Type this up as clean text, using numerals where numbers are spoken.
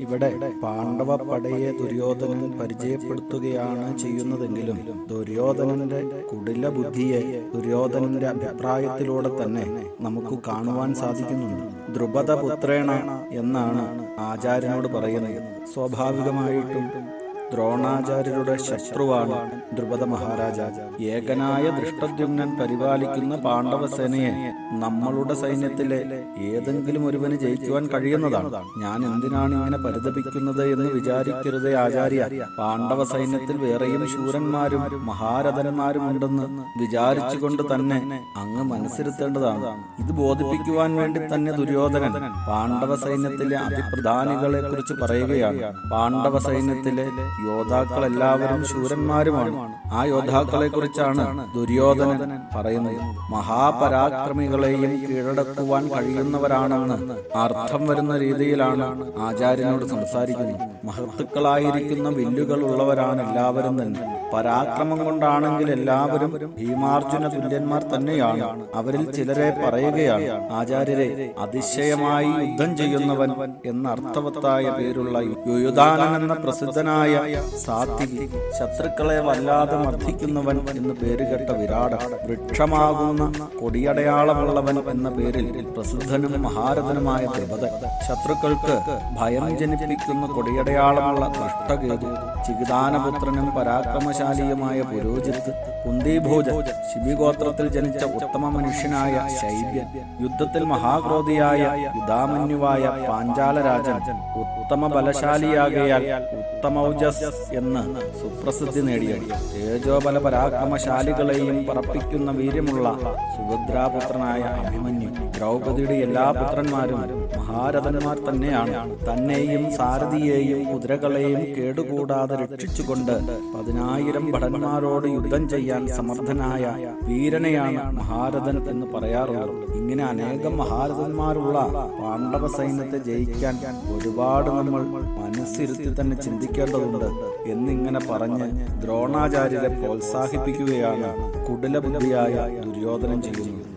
ഇവിടെ പാണ്ഡവ പടയെ ദുര്യോധനൻ പരിചയപ്പെടുത്തുകയാണ് ചെയ്യുന്നതെങ്കിലും ദുര്യോധനന്റെ കുടില ബുദ്ധിയെ ദുര്യോധനന്റെ അഭിപ്രായത്തിലൂടെ തന്നെ നമുക്ക് കാണുവാൻ സാധിക്കുന്നുണ്ട്. ദ്രുപദപുത്രേണ എന്നാണ് ആചാര്യനോട് പറയുന്നത്. സ്വാഭാവികമായിട്ടും ദ്രോണാചാര്യരുടെ ശത്രുവാണ് ദ്രുപദ മഹാരാജാവ്. ഏകനായ ദൃഷ്ടദ്യുമ്നൻ പരിപാലിക്കുന്ന പാണ്ഡവസേനയെ നമ്മളുടെ സൈന്യത്തിലെ ഏതെങ്കിലും ഒരുവന് ജയിക്കുവാൻ കഴിയുന്നതാണ്. ഞാൻ എന്തിനാണ് ഇങ്ങനെ പരിതപിക്കുന്നത് എന്ന് വിചാരിക്കരുതേ ആചാര്യ. പാണ്ഡവ സൈന്യത്തിൽ വേറെയും ശൂരന്മാരും മഹാരഥന്മാരും ഉണ്ടെന്ന് വിചാരിച്ചുകൊണ്ട് തന്നെ അങ്ങ് മനസ്സിരുത്തേണ്ടതാണ്. ഇത് ബോധിപ്പിക്കുവാൻ വേണ്ടി തന്നെ ദുര്യോധനൻ പാണ്ഡവ സൈന്യത്തിലെ അതിപ്രധാനികളെ കുറിച്ച് പറയുകയാണ്. പാണ്ഡവ സൈന്യത്തിലെ യോദ്ധാക്കൾ എല്ലാവരും ശൂരന്മാരുമാണ്. ആ യോദ്ധാക്കളെ കുറിച്ചാണ് ദുര്യോധനൻ പറയുന്നത്. മഹാപരാക്രമികളെയും കീഴടക്കുവാൻ കഴിയുന്നവരാണെന്ന് അർത്ഥം വരുന്ന രീതിയിലാണ് ആചാര്യനോട് സംസാരിക്കുന്നത്. മഹത്തുക്കളായിരിക്കുന്ന വില്ലുകൾ ഉള്ളവരാണ് എല്ലാവരും തന്നെ. പരാക്രമം കൊണ്ടാണെങ്കിൽ എല്ലാവരും ഭീമാർജുന തുല്യന്മാർ തന്നെയാണ്. അവരിൽ ചിലരെ പറയുകയാണ് ആചാര്യരെ, അതിശയമായി യുദ്ധം ചെയ്യുന്നവൻ എന്ന അർത്ഥവത്തായ പേരുള്ള യുയുധാനൻ എന്ന പ്രസിദ്ധനായ സാത്വികി, ശത്രുക്കളെ വല്ലാതെ മർദ്ദിക്കുന്നവൻ എന്ന് പേരുകെട്ട വിരാട, വൃക്ഷമാകുന്ന കൊടിയടയാളമുള്ളവൻ എന്ന പേരിൽ പ്രസിദ്ധനും മഹാരഥനുമായ ദ്രുപദൻ, ശത്രുക്കൾക്ക് ഭയം ജനിപ്പിക്കുന്ന കൊടിയടയാളമുള്ള ദൃഷ്ടകേതു, ചികിതാനപുത്രനും പരാക്രമശാലിയുമായ പുരോജിത്ത്, കുന്തിഭോജൻ, ശിബിഗോത്രത്തിൽ ജനിച്ച ഉത്തമ മനുഷ്യനായ ശൈബ്യൻ, യുദ്ധത്തിൽ മഹാക്രോധിയായ യുധാമന്യുവായ പാഞ്ചാലരാജൻ, ഉത്തമ ബലശാലിയാകയാൽ ഉത്തമൗജസ് എന്ന് സുപ്രസിദ്ധി നേടിയ തേജോബല പരാക്രമശാലികളെയും പറപ്പിക്കുന്ന വീര്യമുള്ള സുഭദ്രാപുത്രനായ അഭിമന്യു. ദ്രൗപദിയുടെ എല്ലാ പുത്രന്മാരും മഹാരഥന്മാർ തന്നെയാണ്. തന്നെയും സാരഥിയെയും കുതിരകളെയും കേടുകൂടാതെ രക്ഷിച്ചുകൊണ്ട് 10,000 ഭടന്മാരോട് യുദ്ധം ചെയ്യാൻ സമർത്ഥനായ വീരനെയാണ് മഹാരഥൻ എന്ന് പറയാറുള്ളത്. ഇങ്ങനെ അനേകം മഹാരഥന്മാരുള്ള പാണ്ഡവ സൈന്യത്തെ ജയിക്കാൻ ഒരുപാട് നമ്മൾ മനസ്സിരുത്തി തന്നെ ചിന്തിക്കേണ്ടതുണ്ട് എന്നിങ്ങനെ പറഞ്ഞ് ദ്രോണാചാര്യരെ പ്രോത്സാഹിപ്പിക്കുകയാണ് കുടിലബുദ്ധിയായ ദുര്യോധനൻ ചെയ്യുന്നത്.